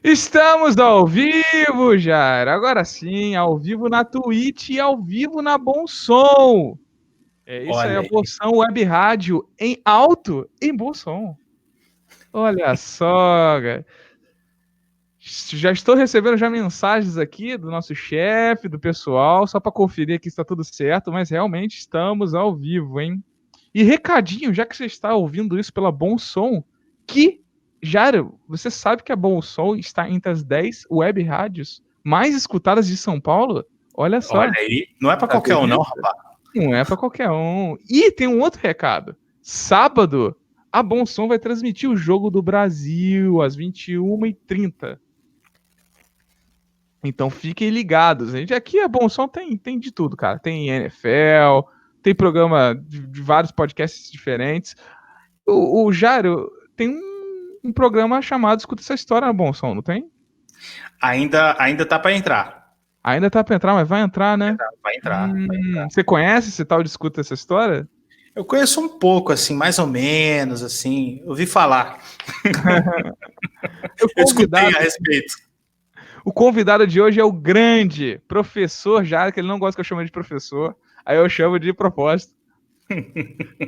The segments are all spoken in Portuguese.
Estamos ao vivo, Jair. Agora sim, ao vivo na Twitch e ao vivo na Bom Som. É isso aí, Olha a aí. Bom Som Web Rádio em alto em Bom Som. Olha só, cara. Já estou recebendo já mensagens aqui do nosso chefe, do pessoal, só para conferir que está tudo certo, mas realmente estamos ao vivo, hein? E recadinho, já que você está ouvindo isso pela Bom Som, que, Jairo, você sabe que a Bom Som está entre as 10 web rádios mais escutadas de São Paulo? Olha só. Olha aí. Não é pra qualquer um, Sabia não, disso? rapaz. Não é para qualquer um. E tem um outro recado. Sábado, a Bom Som vai transmitir o Jogo do Brasil às 21h30. Então fiquem ligados, gente. Aqui a Bom Som tem de tudo, cara. Tem NFL, tem programa de vários podcasts diferentes. O Jairo tem um programa chamado Escuta Essa História na Bom Som, não tem? Ainda tá pra entrar. Ainda tá pra entrar, mas vai entrar, né? Vai entrar. Você conhece esse tal de Escuta Essa História? Eu conheço um pouco, assim, mais ou menos, assim. Ouvi falar. O Eu escutei convidado, a respeito. o convidado de hoje é o grande professor Jairo, que ele não gosta que eu chame de professor. Aí eu chamo de propósito.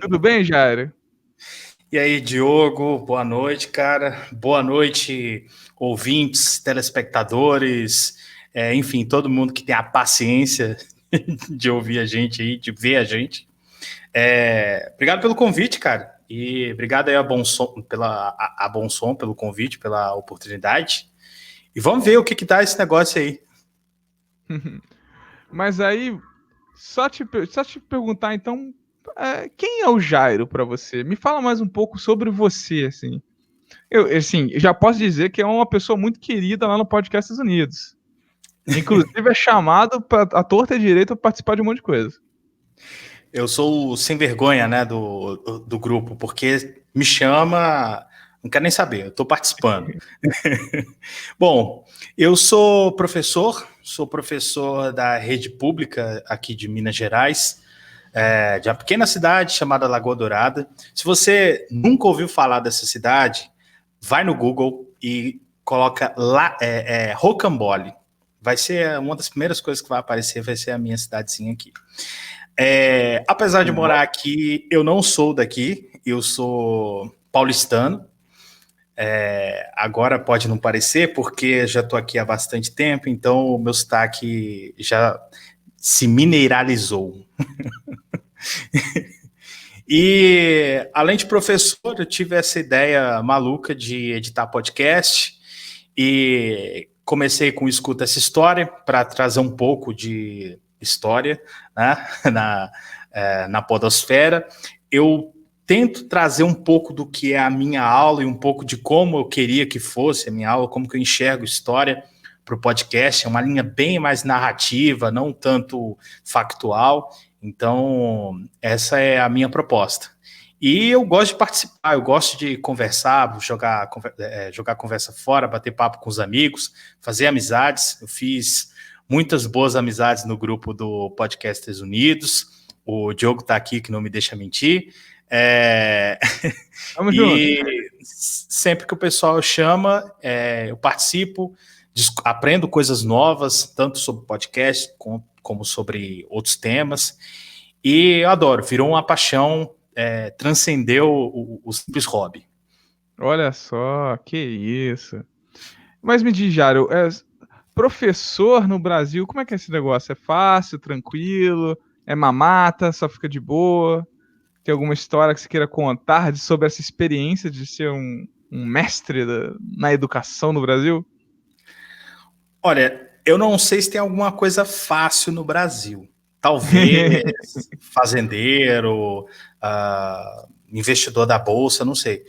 Tudo bem, Jairo? E aí, Diogo, boa noite, cara. Boa noite, ouvintes, telespectadores, enfim, todo mundo que tem a paciência de ouvir a gente aí, de ver a gente. Obrigado pelo convite, cara. E obrigado aí a Bom Som, a Bom Som pelo convite, pela oportunidade. E vamos ver o que dá esse negócio aí. Mas aí, só te perguntar então, quem é o Jairo pra você? Me fala mais um pouco sobre você, assim. Assim, já posso dizer que é uma pessoa muito querida lá no Podcast Estados Unidos. Inclusive é chamado pra, à torta e direito para participar de um monte de coisa. Eu sou o sem vergonha, né, do grupo, porque me chama, não quero nem saber, eu estou participando. Bom, eu sou professor da rede pública aqui de Minas Gerais, de uma pequena cidade chamada Lagoa Dourada. Se você nunca ouviu falar dessa cidade, vai no Google e coloca lá, Rocambole. Vai ser uma das primeiras coisas que vai aparecer, vai ser a minha cidadezinha aqui. Apesar de morar aqui, eu não sou daqui, eu sou paulistano. Agora pode não parecer, porque já estou aqui há bastante tempo, então o meu sotaque já se mineralizou. E, além de professor, eu tive essa ideia maluca de editar podcast e comecei com Escuta Essa História para trazer um pouco de história, né, na podosfera. Eu tento trazer um pouco do que é a minha aula e um pouco de como eu queria que fosse a minha aula, como que eu enxergo história para o podcast. É uma linha bem mais narrativa, não tanto factual. Então, essa é a minha proposta. E eu gosto de participar, eu gosto de conversar, jogar conversa fora, bater papo com os amigos, fazer amizades. Eu fiz muitas boas amizades no grupo do Podcasters Unidos. O Diogo está aqui, que não me deixa mentir. Vamos junto. E sempre que o pessoal chama, eu participo, aprendo coisas novas, tanto sobre podcast como sobre outros temas. E eu adoro, virou uma paixão, transcendeu o simples hobby. Olha só, que isso. Mas me diz, Jário, professor no Brasil, como é que é esse negócio? É fácil, tranquilo? É mamata, só fica de boa? Tem alguma história que você queira contar sobre essa experiência de ser um mestre na educação no Brasil? Olha, eu não sei se tem alguma coisa fácil no Brasil. Talvez fazendeiro, investidor da bolsa, não sei.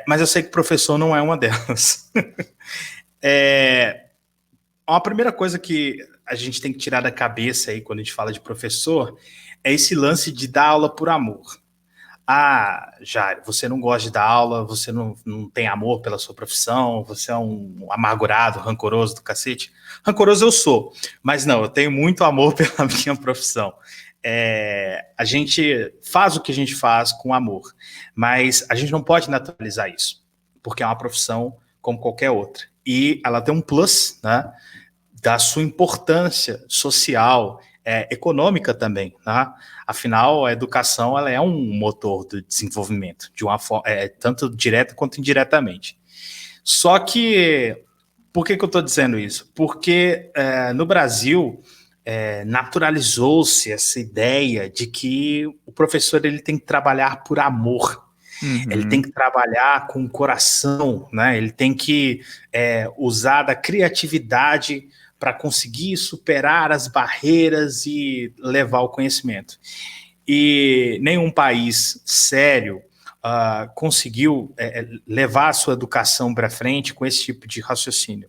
Mas eu sei que professor não é uma delas. Uma primeira coisa que a gente tem que tirar da cabeça aí quando a gente fala de professor é esse lance de dar aula por amor. Jair, você não gosta de dar aula, você não tem amor pela sua profissão, você é um amargurado, rancoroso do cacete. Rancoroso eu sou, mas não, eu tenho muito amor pela minha profissão. A gente faz o que a gente faz com amor, mas a gente não pode naturalizar isso, porque é uma profissão como qualquer outra. e ela tem um plus, né, da sua importância social, econômica também, tá? Afinal, a educação ela é um motor do desenvolvimento, de uma forma, tanto direta quanto indiretamente. Só que, por que eu estou dizendo isso? Porque no Brasil naturalizou-se essa ideia de que o professor ele tem que trabalhar por amor. Ele tem que trabalhar com o coração, né? Ele tem que usar da criatividade para conseguir superar as barreiras e levar o conhecimento. E nenhum país sério conseguiu levar a sua educação para frente com esse tipo de raciocínio.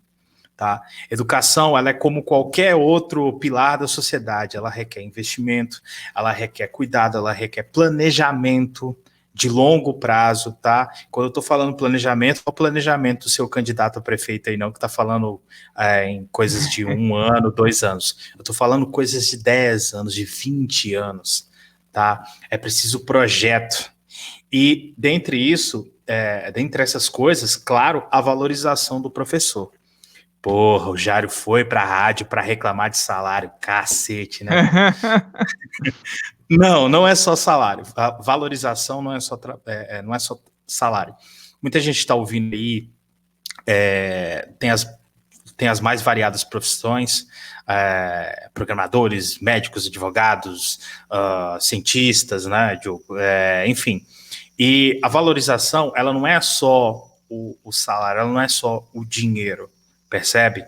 Tá? Educação, ela é como qualquer outro pilar da sociedade, ela requer investimento, ela requer cuidado, ela requer planejamento de longo prazo, tá? Quando eu tô falando planejamento, não é o planejamento do seu candidato a prefeito aí não, que tá falando em coisas de 1 ano, 2 anos. Eu tô falando coisas de 10 anos, de 20 anos, tá? É preciso projeto. E dentre isso, dentre essas coisas, claro, a valorização do professor. Porra, o Jário foi pra rádio pra reclamar de salário, cacete, né? Não é só salário. A valorização não é só, não é só salário. Muita gente está ouvindo aí, tem as mais variadas profissões, programadores, médicos, advogados, cientistas, né? Enfim. E a valorização, ela não é só o salário, ela não é só o dinheiro. Percebe?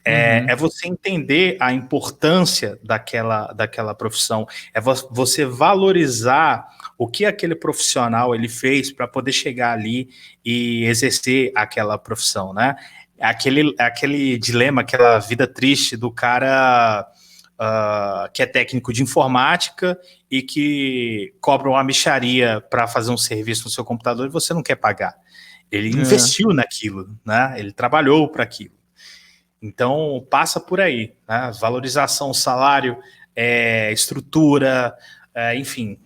É você entender a importância daquela profissão, é você valorizar o que aquele profissional ele fez para poder chegar ali e exercer aquela profissão, né? Aquele dilema, aquela vida triste do cara que é técnico de informática e que cobra uma mixaria para fazer um serviço no seu computador e você não quer pagar. Ele investiu naquilo, né? Ele trabalhou para aquilo. Então, passa por aí, né? Valorização, salário, estrutura, enfim,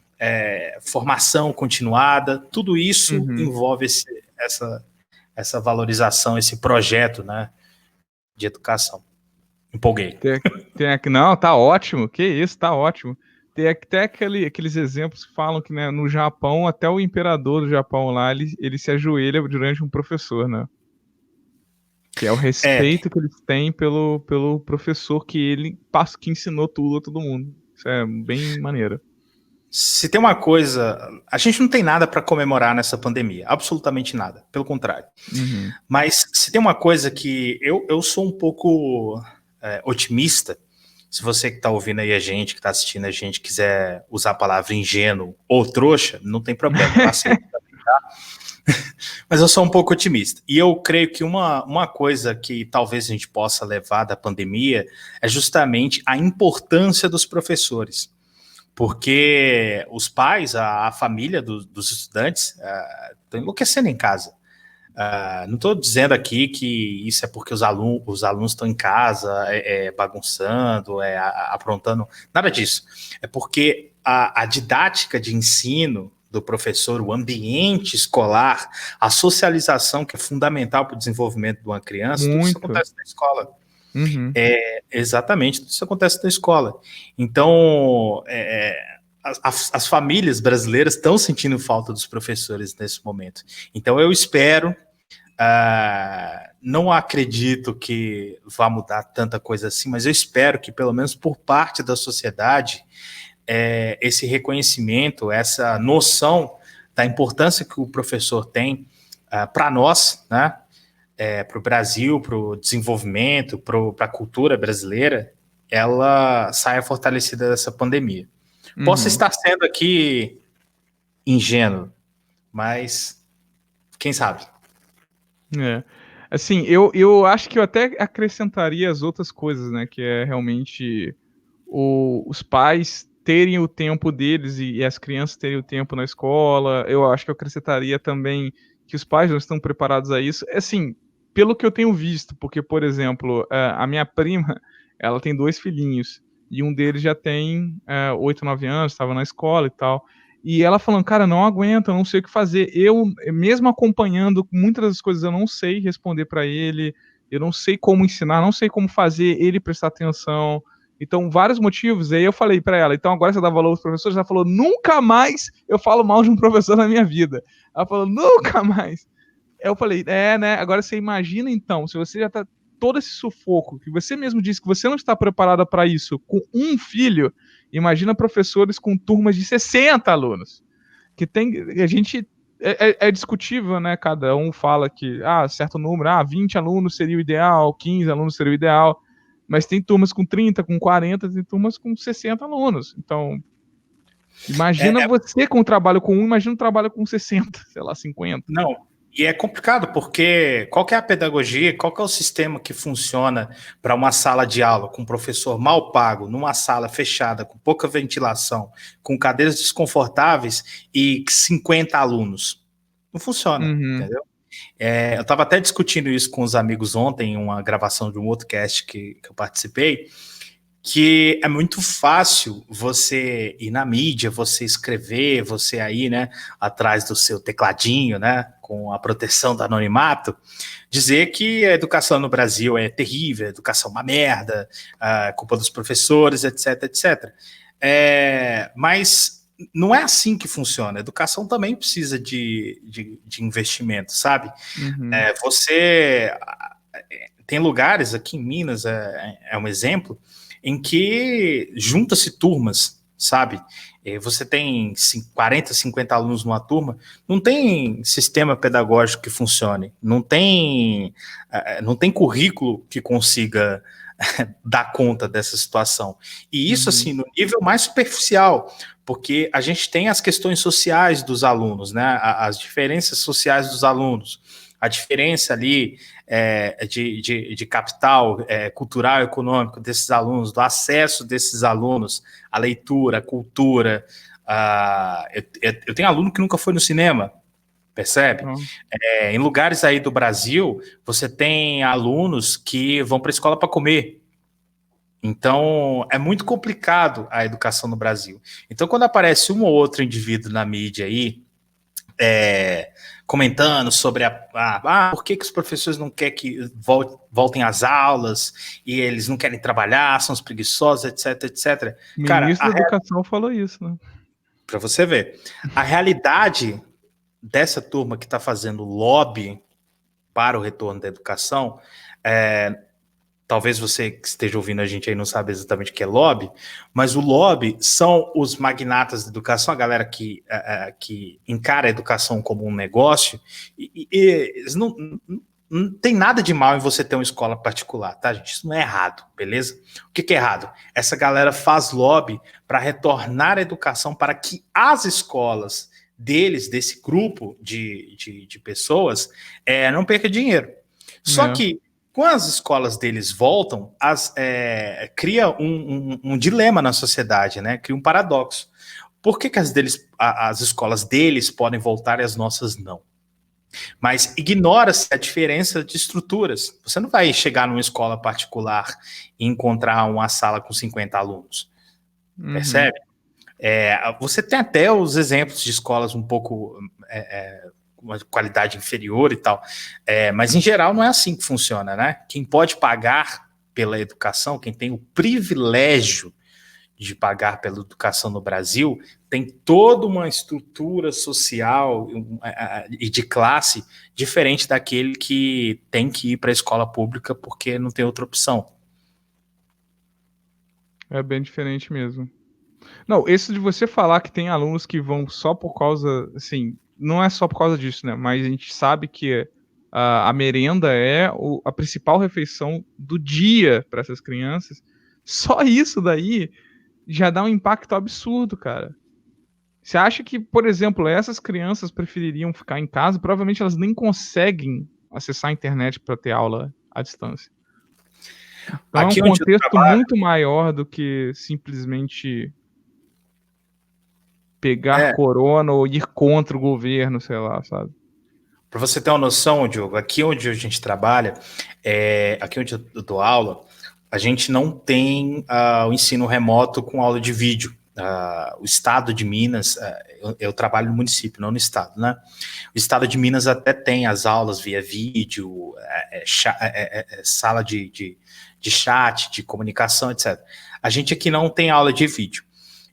formação continuada, tudo isso envolve essa valorização, esse projeto, né, de educação. Empolguei. Não, tá ótimo, que isso, tá ótimo. Tem até aqueles exemplos que falam que, né, no Japão, até o imperador do Japão lá, ele se ajoelha durante um professor, né? Que é o respeito que eles têm pelo professor que ensinou tudo a todo mundo. Isso é bem maneiro. Se tem uma coisa, a gente não tem nada para comemorar nessa pandemia, absolutamente nada, pelo contrário. Mas se tem uma coisa que eu sou um pouco otimista, se você que está ouvindo aí a gente, que está assistindo a gente, quiser usar a palavra ingênuo ou trouxa, não tem problema, eu aceito também, tá? Mas eu sou um pouco otimista. E eu creio que uma coisa que talvez a gente possa levar da pandemia é justamente a importância dos professores. Porque os pais, a família dos estudantes estão enlouquecendo em casa. Não estou dizendo aqui que isso é porque os alunos estão em casa bagunçando, aprontando, nada disso. É porque a didática de ensino do professor, o ambiente escolar, a socialização, que é fundamental para o desenvolvimento de uma criança, tudo isso acontece na escola. Exatamente, tudo isso acontece na escola. Então, as famílias brasileiras estão sentindo falta dos professores nesse momento. Então, eu espero, não acredito que vá mudar tanta coisa assim, mas eu espero que, pelo menos por parte da sociedade, esse reconhecimento, essa noção da importância que o professor tem para nós, né? Para o Brasil, para o desenvolvimento, para a cultura brasileira, ela saia fortalecida dessa pandemia. Posso estar sendo aqui ingênuo, mas quem sabe? Assim, eu acho que eu até acrescentaria as outras coisas, né? Que é realmente os pais terem o tempo deles e as crianças terem o tempo na escola. Eu acho que eu acrescentaria também que os pais não estão preparados a isso. Assim, pelo que eu tenho visto, porque, por exemplo, a minha prima, ela tem 2 filhinhos, e um deles já tem 8, 9 anos, estava na escola e tal. E ela falando, cara, não aguento, eu não sei o que fazer. Eu, mesmo acompanhando muitas das coisas, eu não sei responder para ele. eu não sei como ensinar, não sei como fazer ele prestar atenção. Então, vários motivos. E aí eu falei pra ela, então agora você dá valor aos professores? Ela falou, nunca mais eu falo mal de um professor na minha vida. Ela falou, nunca mais. Eu falei, né? Agora você imagina então, se você já tá todo esse sufoco, que você mesmo disse que você não está preparada para isso com um filho, imagina professores com turmas de 60 alunos. Que tem. A gente. É discutível, né? Cada um fala que, certo número, 20 alunos seria o ideal, 15 alunos seria o ideal. Mas tem turmas com 30, com 40, tem turmas com 60 alunos. Então, imagina você com um trabalho com imagina um trabalho com 60, sei lá, 50. Não, e é complicado, porque qual que é a pedagogia, qual que é o sistema que funciona para uma sala de aula com um professor mal pago, numa sala fechada, com pouca ventilação, com cadeiras desconfortáveis e 50 alunos? Não funciona, entendeu? Eu estava até discutindo isso com os amigos ontem, em uma gravação de um outro cast que eu participei, que é muito fácil você ir na mídia, você escrever, você aí, né, atrás do seu tecladinho, né, com a proteção do anonimato, dizer que a educação no Brasil é terrível, a educação é uma merda, a culpa dos professores, etc, etc. Mas não é assim que funciona. A educação também precisa de investimento, sabe? Você tem lugares aqui em Minas, é um exemplo, em que junta-se turmas, sabe? Você tem 40, 50 alunos numa turma, não tem sistema pedagógico que funcione, não tem currículo que consiga dar conta dessa situação. E isso, assim, no nível mais superficial, porque a gente tem as questões sociais dos alunos, né? As diferenças sociais dos alunos, a diferença ali de capital cultural e econômico desses alunos, do acesso desses alunos à leitura, à cultura. Eu tenho aluno que nunca foi no cinema, percebe? Em lugares aí do Brasil, você tem alunos que vão para a escola para comer. Então, é muito complicado a educação no Brasil. Então, quando aparece um ou outro indivíduo na mídia aí, comentando sobre por que os professores não querem que voltem às aulas e eles não querem trabalhar, são os preguiçosos, etc, etc. O ministro da Educação falou isso, né? Para você ver. A realidade dessa turma que está fazendo lobby para o retorno da educação, talvez você que esteja ouvindo a gente aí não sabe exatamente o que é lobby, mas o lobby são os magnatas da educação, a galera que encara a educação como um negócio, e eles não tem nada de mal em você ter uma escola particular, tá, gente? Isso não é errado, beleza? O que é errado? Essa galera faz lobby para retornar a educação para que as escolas deles, desse grupo de pessoas, não percam dinheiro. Só que quando as escolas deles voltam, cria um dilema na sociedade, né? Cria um paradoxo. Por que as escolas deles podem voltar e as nossas não? Mas ignora-se a diferença de estruturas. Você não vai chegar numa escola particular e encontrar uma sala com 50 alunos. Percebe? Você tem até os exemplos de escolas um pouco uma qualidade inferior e tal, mas em geral não é assim que funciona, né? Quem pode pagar pela educação, quem tem o privilégio de pagar pela educação no Brasil, tem toda uma estrutura social e de classe diferente daquele que tem que ir para a escola pública porque não tem outra opção. É bem diferente mesmo. Não, esse de você falar que tem alunos que vão só por causa, assim, não é só por causa disso, né? Mas a gente sabe que a merenda é a principal refeição do dia para essas crianças. Só isso daí já dá um impacto absurdo, cara. Você acha que, por exemplo, essas crianças prefeririam ficar em casa? Provavelmente elas nem conseguem acessar a internet para ter aula à distância. Então aqui é um contexto muito maior do que simplesmente pegar corona ou ir contra o governo, sei lá, sabe? Para você ter uma noção, Diogo, aqui onde a gente trabalha, aqui onde eu dou aula, a gente não tem o ensino remoto com aula de vídeo, O estado de Minas, eu trabalho no município, não no estado, né? O estado de Minas até tem as aulas via vídeo, sala de chat, de comunicação, etc. A gente aqui não tem aula de vídeo.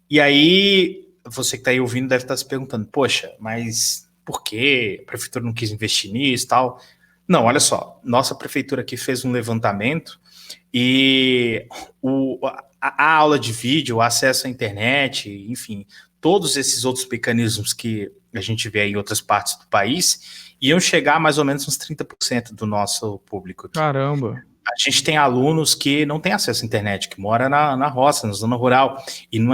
E aí, você que está aí ouvindo deve estar se perguntando, poxa, mas por que a prefeitura não quis investir nisso e tal? Não, olha só, nossa prefeitura aqui fez um levantamento e a aula de vídeo, o acesso à internet, enfim, todos esses outros mecanismos que a gente vê em outras partes do país, iam chegar a mais ou menos uns 30% do nosso público aqui. Caramba. A gente tem alunos que não têm acesso à internet, que moram na roça, na zona rural, e não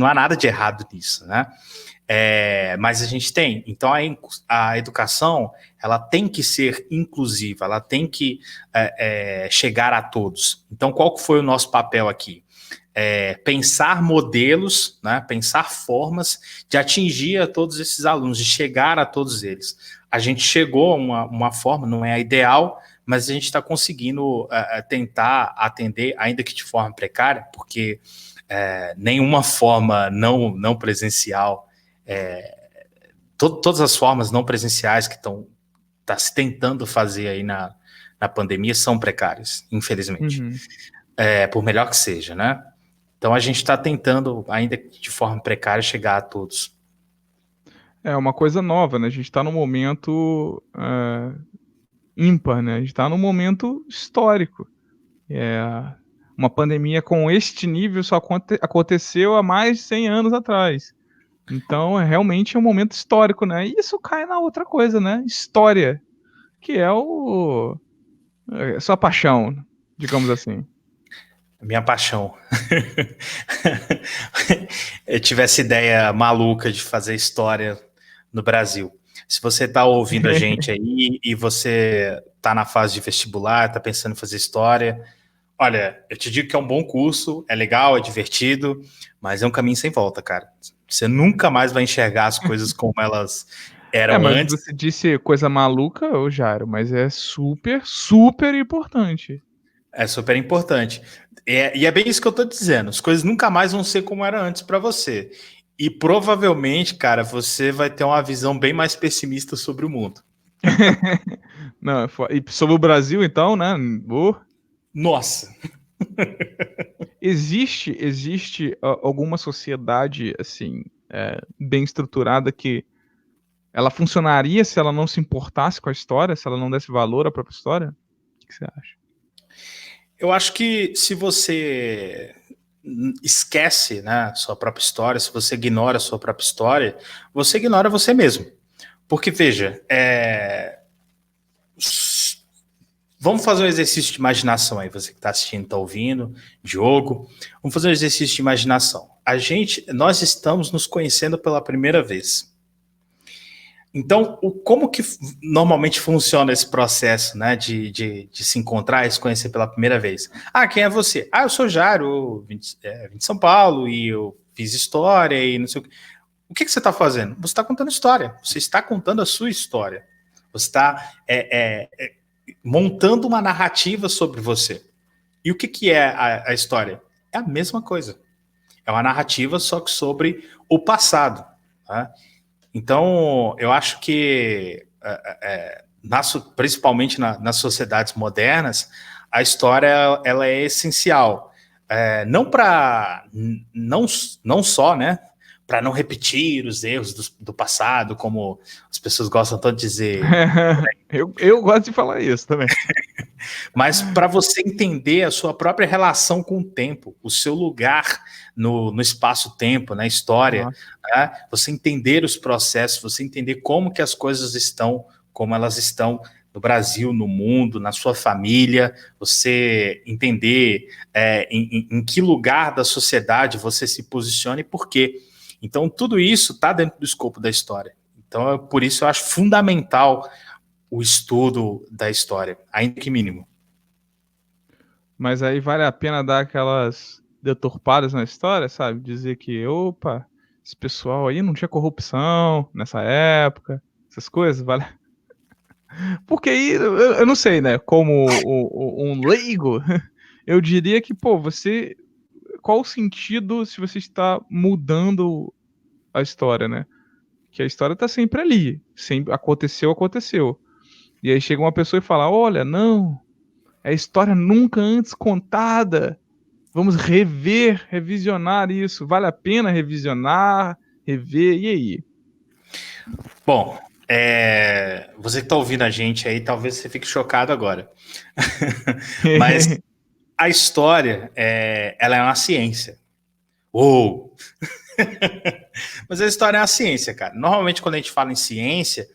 há nada de errado nisso, né? Mas a gente tem. Então, a educação, ela tem que ser inclusiva, ela tem que chegar a todos. Então, qual que foi o nosso papel aqui? Pensar modelos, né, pensar formas de atingir a todos esses alunos, de chegar a todos eles. A gente chegou a uma forma, não é a ideal, mas a gente está conseguindo tentar atender, ainda que de forma precária, porque nenhuma forma não presencial, todas as formas não presenciais que tá se tentando fazer aí na pandemia são precárias, infelizmente. Uhum. Por melhor que seja, né? Então a gente está tentando, ainda de forma precária, chegar a todos. É uma coisa nova, né? A gente está num momento ímpar, né? A gente está num momento histórico. Uma pandemia com este nível só aconteceu há mais de 100 anos atrás. Então, realmente é um momento histórico, né? E isso cai na outra coisa, né? História, que é sua paixão, digamos assim. Minha paixão. Eu tive essa ideia maluca de fazer história no Brasil. Se você está ouvindo a gente aí e você está na fase de vestibular, está pensando em fazer história, olha, eu te digo que é um bom curso, é legal, é divertido, mas é um caminho sem volta, cara. Você nunca mais vai enxergar as coisas como elas eram Mas antes. você disse coisa maluca, ô Jairo, mas é super, super importante. É super importante. E é bem isso que eu tô dizendo. As coisas nunca mais vão ser como era antes para você. E provavelmente, cara, você vai ter uma visão bem mais pessimista sobre o mundo. Não, e sobre o Brasil, então, né? Nossa. Existe alguma sociedade, assim, bem estruturada que ela funcionaria se ela não se importasse com a história, se ela não desse valor à própria história? O que você acha? Eu acho que se você esquece, né, sua própria história, se você ignora a sua própria história, você ignora você mesmo. Porque, veja, vamos fazer um exercício de imaginação aí, você que está assistindo, está ouvindo, Diogo. Vamos fazer um exercício de imaginação. Nós estamos nos conhecendo pela primeira vez. Então, como que normalmente funciona esse processo, né, de se encontrar e se conhecer pela primeira vez? Quem é você? Eu sou Jário, vim de São Paulo e eu fiz história e não sei o que. O que você está fazendo? Você está contando história. Você está contando a sua história. Você está montando uma narrativa sobre você. E o que é a história? É a mesma coisa. É uma narrativa, só que sobre o passado. Tá? Então, eu acho que, principalmente nas sociedades modernas, a história ela é essencial. Não só, né, para não repetir os erros do passado, como as pessoas gostam tanto de dizer. Eu gosto de falar isso também. Mas para você entender a sua própria relação com o tempo, o seu lugar no espaço-tempo, na história, né? Você entender os processos, você entender como que as coisas estão, como elas estão no Brasil, no mundo, na sua família, você entender em que lugar da sociedade você se posiciona e por quê. Então, tudo isso está dentro do escopo da história. Então, por isso eu acho fundamental o estudo da história, ainda que mínimo. Mas aí vale a pena dar aquelas deturpadas na história, sabe? Dizer que, opa, esse pessoal aí não tinha corrupção nessa época, essas coisas, vale. Porque aí, eu não sei, né? Como um leigo, eu diria que, pô, você qual o sentido se você está mudando a história, né? Que a história tá sempre ali. Sempre aconteceu, aconteceu. E aí chega uma pessoa e fala: olha, não, é história nunca antes contada. Vamos rever, revisionar isso. Vale a pena revisionar, rever, e aí? Bom, você que está ouvindo a gente aí, talvez você fique chocado agora. Mas a história, ela é uma ciência. Uou! Mas a história é uma ciência, cara. Normalmente, quando a gente fala em ciência,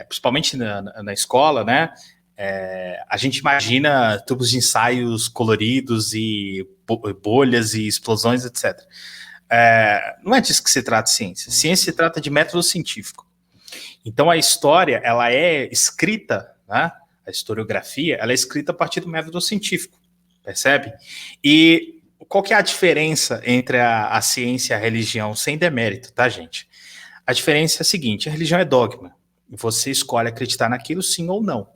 principalmente na escola, né? A gente imagina tubos de ensaios coloridos e bolhas e explosões, etc. Não é disso que se trata ciência. Ciência se trata de método científico. Então, a história, ela é escrita, né? A historiografia, ela é escrita a partir do método científico, percebe? E qual que é a diferença entre a ciência e a religião, sem demérito, tá, gente? A diferença é a seguinte: a religião é dogma. Você escolhe acreditar naquilo, sim ou não.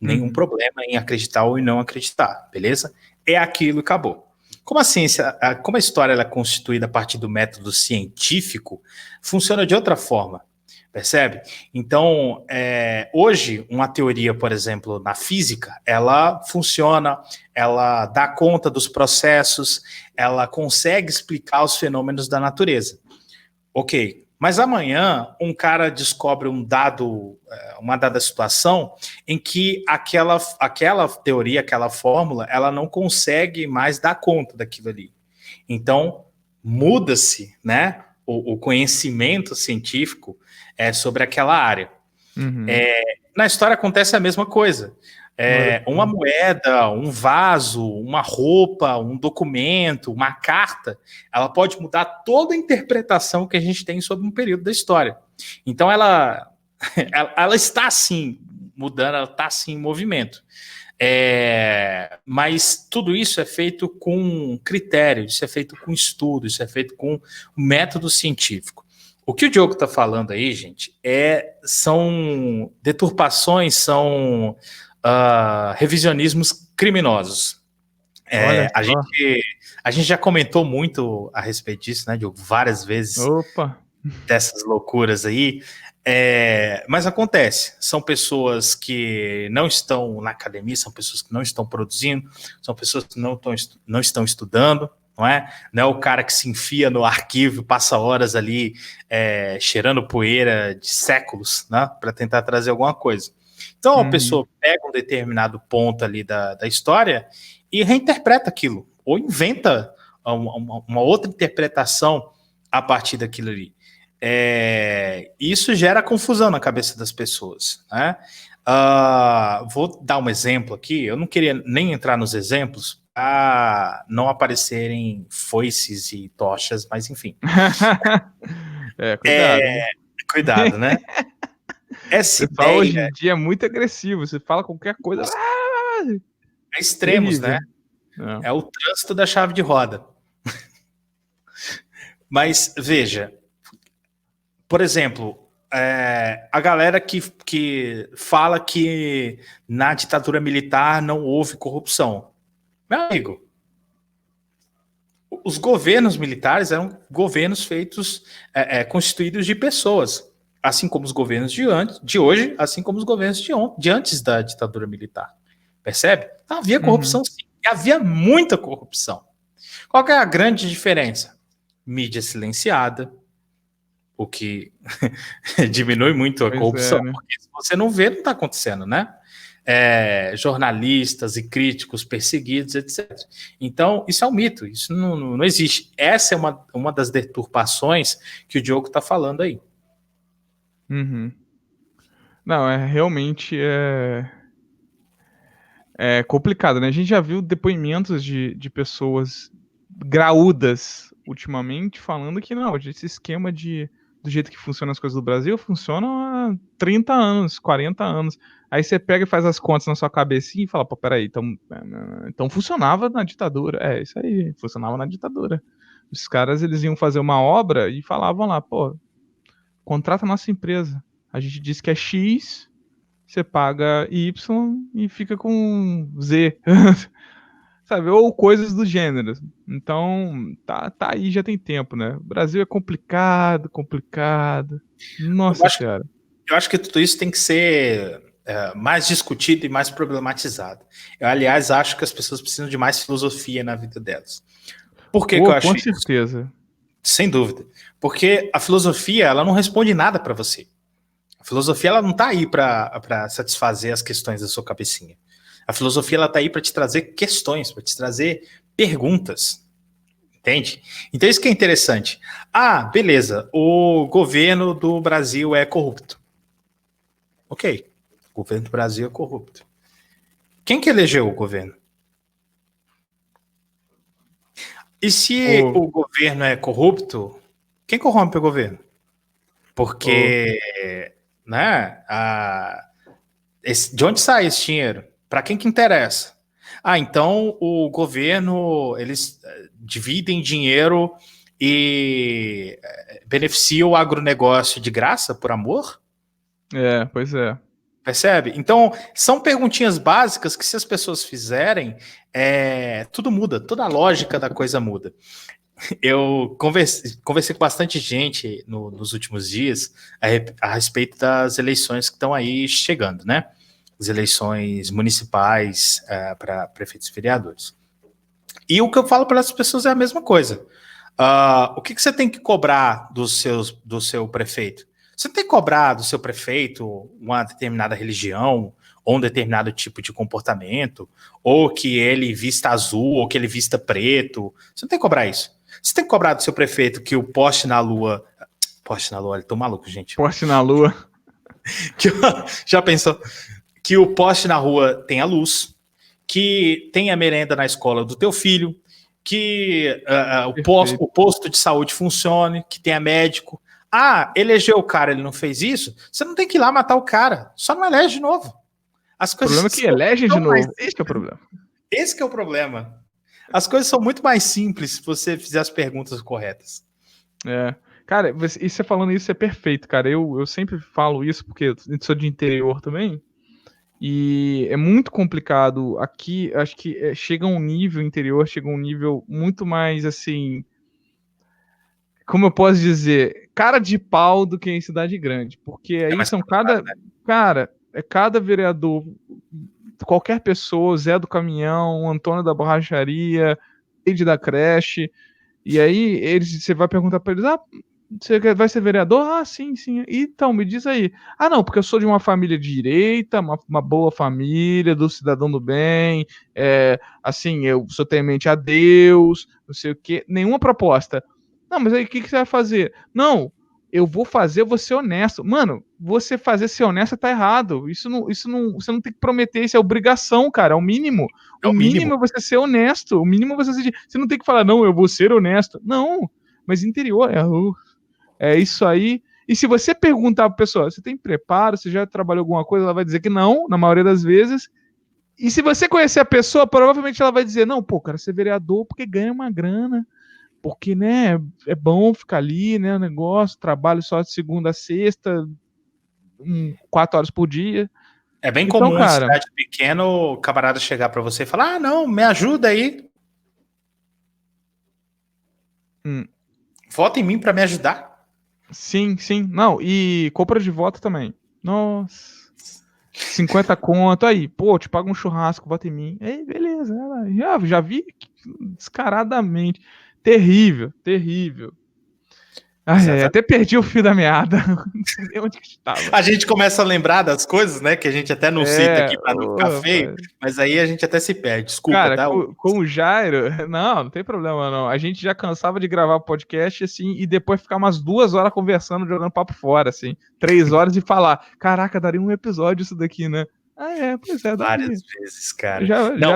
Nenhum problema em acreditar ou não acreditar, beleza? É aquilo e acabou. Como a ciência, como a história ela é constituída a partir do método científico, funciona de outra forma, percebe? Então, hoje, uma teoria, por exemplo, na física, ela funciona, ela dá conta dos processos, ela consegue explicar os fenômenos da natureza. Ok, mas amanhã um cara descobre uma dada situação em que aquela teoria, aquela fórmula, ela não consegue mais dar conta daquilo ali. Então, muda-se, né, o conhecimento científico sobre aquela área. Na história acontece a mesma coisa. Uma moeda, um vaso, uma roupa, um documento, uma carta, ela pode mudar toda a interpretação que a gente tem sobre um período da história. Então ela está assim mudando, ela está assim em movimento. Mas tudo isso é feito com critério, isso é feito com estudo, isso é feito com método científico. O que o Diogo está falando aí, gente, são deturpações, são revisionismos criminosos. A gente já comentou muito a respeito disso, né, Diogo? Várias vezes. Opa! Dessas loucuras aí. Mas acontece, são pessoas que não estão na academia, são pessoas que não estão produzindo, são pessoas que não estão estudando, não é? Não é o cara que se enfia no arquivo, passa horas ali cheirando poeira de séculos, né, para tentar trazer alguma coisa. Então a pessoa pega um determinado ponto ali da história e reinterpreta aquilo, ou inventa uma outra interpretação a partir daquilo ali. Isso gera confusão na cabeça das pessoas, né? Vou dar um exemplo aqui. Eu não queria nem entrar nos exemplos para não aparecerem foices e tochas, mas enfim. Cuidado. Cuidado, né? Essa pessoal hoje ideia em dia é muito agressivo. Você fala qualquer coisa. extremos, terrível. né? É o trânsito da chave de roda. Mas veja, por exemplo, a galera que fala que na ditadura militar não houve corrupção. Meu amigo, os governos militares eram governos feitos, constituídos de pessoas, assim como os governos de hoje, assim como os governos de antes da ditadura militar. Percebe? Havia corrupção, sim. E havia muita corrupção. Qual que é a grande diferença? Mídia silenciada, o que diminui muito a corrupção, né? porque se você não vê, não está acontecendo, né? Jornalistas e críticos perseguidos, etc. Então, isso é um mito, isso não existe. Essa é uma das deturpações que o Diogo está falando aí. Não, realmente complicado, né? A gente já viu depoimentos de pessoas graúdas ultimamente falando que não, esse esquema do jeito que funcionam as coisas do Brasil funciona há 30 anos, 40 anos. Aí você pega e faz as contas na sua cabecinha e fala, pô, peraí, então funcionava na ditadura. Isso aí, funcionava na ditadura. Os caras, eles iam fazer uma obra e falavam lá, pô, contrata a nossa empresa. A gente diz que é X, você paga Y e fica com Z. sabe? Ou coisas do gênero. Então, tá aí, já tem tempo, né? O Brasil é complicado. Nossa Senhora. Eu acho que tudo isso tem que ser mais discutido e mais problematizado. Eu, aliás, acho que as pessoas precisam de mais filosofia na vida delas. Por que que eu acho Com isso? certeza. Sem dúvida. Porque a filosofia, ela não responde nada para você. A filosofia, ela não tá aí para satisfazer as questões da sua cabecinha. A filosofia, ela tá aí para te trazer questões, para te trazer perguntas. Entende? Então isso que é interessante. Ah, beleza, o governo do Brasil é corrupto. Ok, o governo do Brasil é corrupto. Quem que elegeu o governo? E se o governo é corrupto, quem corrompe o governo? Porque, né, de onde sai esse dinheiro? Para quem que interessa? Ah, então o governo, eles dividem dinheiro e beneficiam o agronegócio de graça, por amor? Pois é. Percebe? Então, são perguntinhas básicas que se as pessoas fizerem, tudo muda, toda a lógica da coisa muda. Eu conversei com bastante gente nos últimos dias a respeito das eleições que estão aí chegando, né? As eleições municipais para prefeitos e vereadores. E o que eu falo para essas pessoas é a mesma coisa. O que você tem que cobrar do seu prefeito? Você tem que cobrar do seu prefeito uma determinada religião, ou um determinado tipo de comportamento, ou que ele vista azul, ou que ele vista preto. Você não tem que cobrar isso. Você tem que cobrar do seu prefeito que o poste na lua. Poste na lua, eu tô maluco, gente. Poste na lua. Já pensou? Que o poste na rua tenha luz, que tenha merenda na escola do teu filho, que o posto de saúde funcione, que tenha médico. Ah, elegeu o cara, ele não fez isso, você não tem que ir lá matar o cara, só não elege de novo. O problema é que elegem de novo, esse é o problema. Esse que é o problema. As coisas são muito mais simples se você fizer as perguntas corretas. Cara, você falando isso é perfeito, cara. Eu sempre falo isso porque eu sou de interior também. E é muito complicado. Aqui, acho que chega um nível interior, chega um nível muito mais assim. Como eu posso dizer? Cara de pau do que em cidade grande. Porque aí são cada. Né? Cara, cada vereador, qualquer pessoa, Zé do Caminhão, Antônio da Borracharia, Eide da Creche. E aí você vai perguntar pra eles: você vai ser vereador? Ah, sim. Então, me diz aí. Ah, não, porque eu sou de uma família de direita, uma boa família, do cidadão do bem, assim, eu sou temente a Deus, não sei o quê. Nenhuma proposta. Não, mas aí o que você vai fazer? Não, eu vou ser honesto. Mano, você ser honesto tá errado. Isso não, você não tem que prometer, isso é obrigação, cara, é o mínimo. O mínimo é você ser honesto. O mínimo é você não tem que falar, não, eu vou ser honesto. Não, mas interior é isso aí. E se você perguntar pra pessoa, você tem preparo, você já trabalhou alguma coisa, ela vai dizer que não, na maioria das vezes. E se você conhecer a pessoa, provavelmente ela vai dizer, não, pô, cara, ser vereador porque ganha uma grana, porque, né, é bom ficar ali, né, o negócio, trabalho só de segunda a sexta, 4 horas por dia. É bem então, comum cara, em cidade pequena o camarada chegar pra você e falar, não, me ajuda aí. Vota em mim pra me ajudar. Sim. Não, e compra de voto também. Nossa. 50 conto, aí, pô, te paga um churrasco, vota em mim. Aí, beleza, já vi descaradamente. Terrível. Até perdi o fio da meada. Não sei nem onde que estava. A gente começa a lembrar das coisas, né? Que a gente até não cita aqui pra não ficar feio, mas aí a gente até se perde. Desculpa, cara, tá? Com o Jairo, não tem problema não. A gente já cansava de gravar o podcast assim e depois ficar umas 2 horas conversando, jogando papo fora, assim. 3 horas e falar: caraca, daria um episódio isso daqui, né? Pois é. Várias vezes, cara.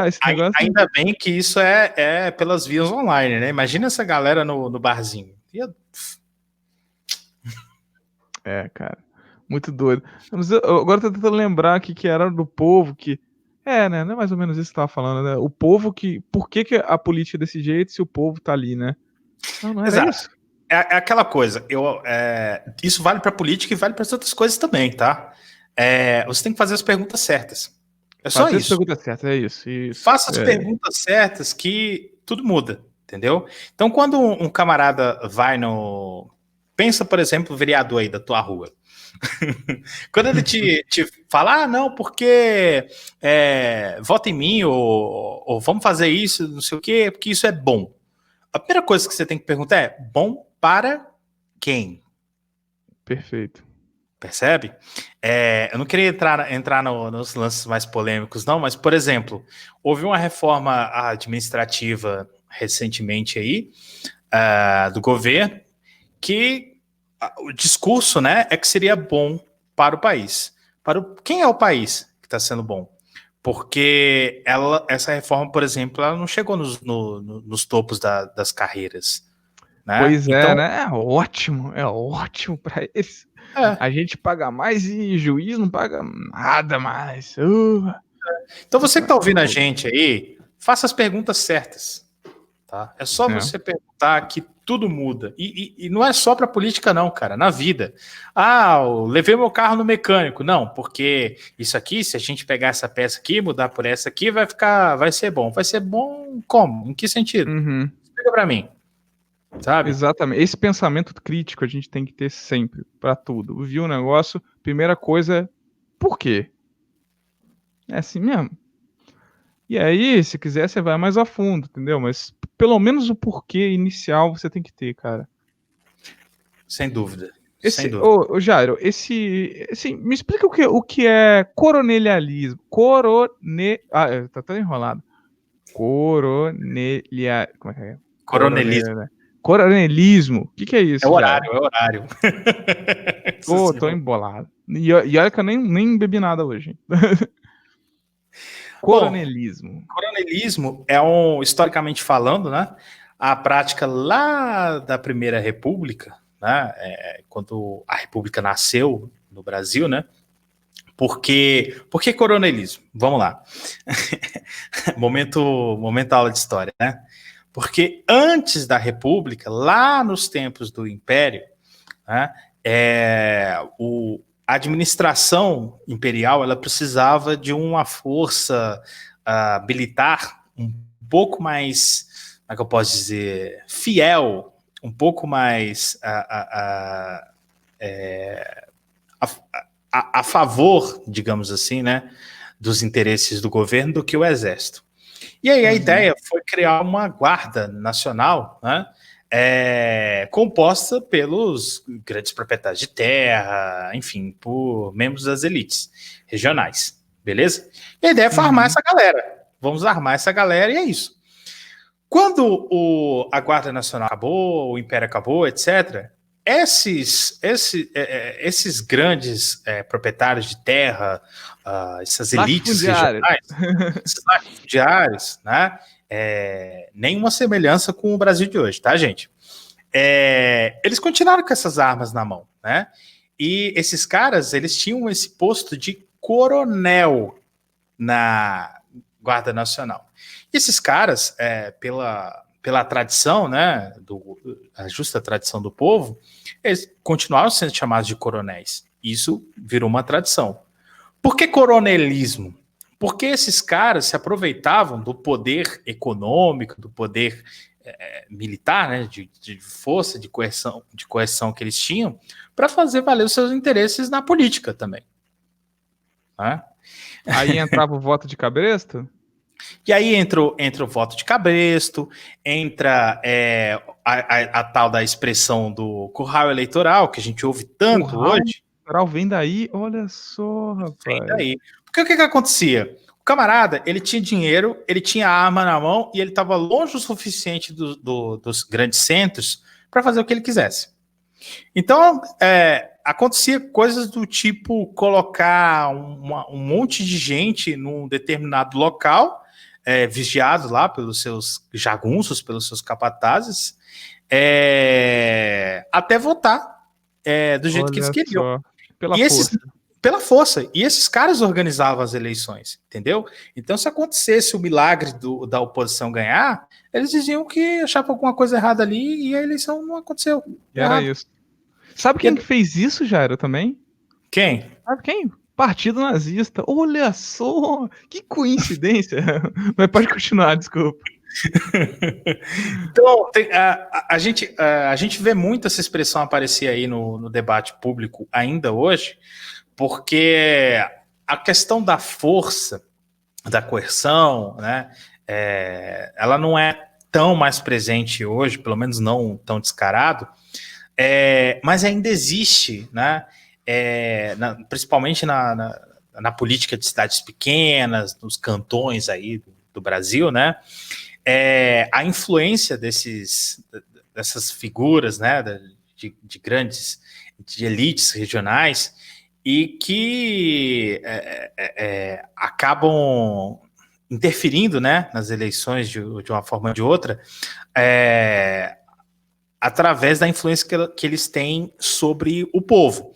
Esse negócio ainda bem que isso é pelas vias online, né? Imagina essa galera no barzinho. Cara. Muito doido. Mas agora eu tô tentando lembrar que era do povo que... né? Não é mais ou menos isso que você tava falando, né? O povo que... Por que a política é desse jeito se o povo tá ali, né? Não era Exato. isso? É aquela coisa. Isso vale pra política e vale para outras coisas também, tá? Você tem que fazer as perguntas certas. É só Fazer as isso. perguntas certas, é isso. Faça as perguntas certas que tudo muda, entendeu? Então, quando um camarada vai no... Pensa, por exemplo, o vereador aí da tua rua. Quando ele te fala, não, porque vota em mim, ou vamos fazer isso, não sei o quê, porque isso é bom. A primeira coisa que você tem que perguntar é, bom para quem? Perfeito. Percebe? Eu não queria entrar nos lances mais polêmicos, não, mas, por exemplo, houve uma reforma administrativa recentemente aí, do governo, que o discurso, né, é que seria bom para o país. Quem é o país que está sendo bom? Porque essa reforma, por exemplo, ela não chegou nos topos das carreiras. Né? Pois Então, né? É ótimo para eles. É. A gente paga mais e juiz não paga nada mais. Então você que está ouvindo a gente aí, faça as perguntas certas. Tá? É só você perguntar que tudo muda. E não é só para política não, cara, na vida. Eu levei meu carro no mecânico. Não, porque isso aqui, se a gente pegar essa peça aqui, mudar por essa aqui, vai ser bom. Vai ser bom como? Em que sentido? Uhum. Explica para mim. Sabe? Exatamente. Esse pensamento crítico a gente tem que ter sempre, para tudo. Viu o negócio? Primeira coisa, por quê? É assim mesmo. E aí, se quiser, você vai mais a fundo, entendeu? Mas pelo menos o porquê inicial você tem que ter, cara. Sem dúvida. Sem dúvida. Ô, Jairo, me explica o que é coronelialismo. Tá todo enrolado. Como é que é? Coronelismo. Coronelismo. O que é isso? É horário. Tô embolado. E olha que eu nem bebi nada hoje. Coronelismo. Bom, coronelismo é historicamente falando, né, a prática lá da Primeira República, né, quando a República nasceu no Brasil, né? Por que coronelismo? Vamos lá. momento aula de história, né? Porque antes da República, lá nos tempos do Império, né, a administração imperial ela precisava de uma força militar um pouco mais, como é que eu posso dizer, fiel, um pouco mais a favor, digamos assim, né, dos interesses do governo do que o exército. E aí a ideia foi criar uma guarda nacional, né, composta pelos grandes proprietários de terra, enfim, por membros das elites regionais, beleza? E a ideia foi armar essa galera. Vamos armar essa galera e é isso. Quando a Guarda Nacional acabou, o Império acabou, etc., esses grandes proprietários de terra, essas elites regionais, esses latifundiários, né? Nenhuma semelhança com o Brasil de hoje, tá, gente? Eles continuaram com essas armas na mão, né? E esses caras, eles tinham esse posto de coronel na Guarda Nacional. E esses caras, pela tradição, né, a justa tradição do povo, eles continuaram sendo chamados de coronéis. Isso virou uma tradição. Por que coronelismo? Porque esses caras se aproveitavam do poder econômico, do poder militar, né, de força, de coerção que eles tinham, para fazer valer os seus interesses na política também. Né? Aí entrava o voto de cabresto? E aí entra o voto de cabresto, entra a tal da expressão do curral eleitoral, que a gente ouve tanto curral hoje. Eleitoral vem daí? Olha só, rapaz. Vem daí. Porque o que acontecia? O camarada, ele tinha dinheiro, ele tinha arma na mão e ele estava longe o suficiente dos grandes centros para fazer o que ele quisesse. Então, acontecia coisas do tipo colocar um monte de gente num determinado local, vigiado lá pelos seus jagunços, pelos seus capatazes, até votar do jeito que eles queriam. Pela força. E esses caras organizavam as eleições, entendeu? Então, se acontecesse o milagre da oposição ganhar, eles diziam que achavam alguma coisa errada ali e a eleição não aconteceu. Era isso. Sabe quem que fez isso, Jairo, também? Quem? Sabe quem? Partido nazista. Olha só, que coincidência. Mas pode continuar, desculpa. Então, a gente vê muito essa expressão aparecer aí no debate público ainda hoje, porque a questão da força, da coerção, né, ela não é tão mais presente hoje, pelo menos não tão descarado, mas ainda existe, né, principalmente na política de cidades pequenas, nos cantões aí do Brasil, né, a influência dessas figuras, né, de grandes, de elites regionais, e que acabam interferindo, né, nas eleições de uma forma ou de outra, através da influência que eles têm sobre o povo.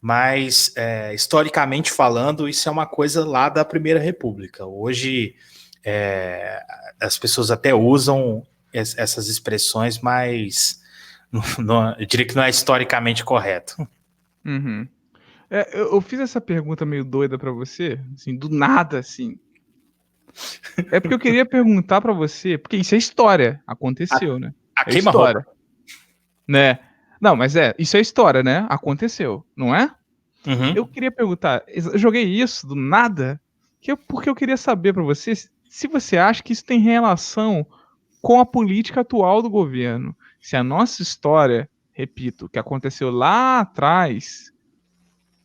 Mas, historicamente falando, isso é uma coisa lá da Primeira República. Hoje, as pessoas até usam essas expressões, mas eu diria que não é historicamente correto. Uhum. Eu fiz essa pergunta meio doida pra você, assim, do nada, assim. É porque eu queria perguntar pra você, porque isso é história, aconteceu, né? A É queima-roupa. história, né? Não, mas isso é história, né? Aconteceu, não é? Eu Uhum. queria perguntar, eu joguei isso do nada, porque eu queria saber pra você se você acha que isso tem relação com a política atual do governo. Se a nossa história, repito, que aconteceu lá atrás,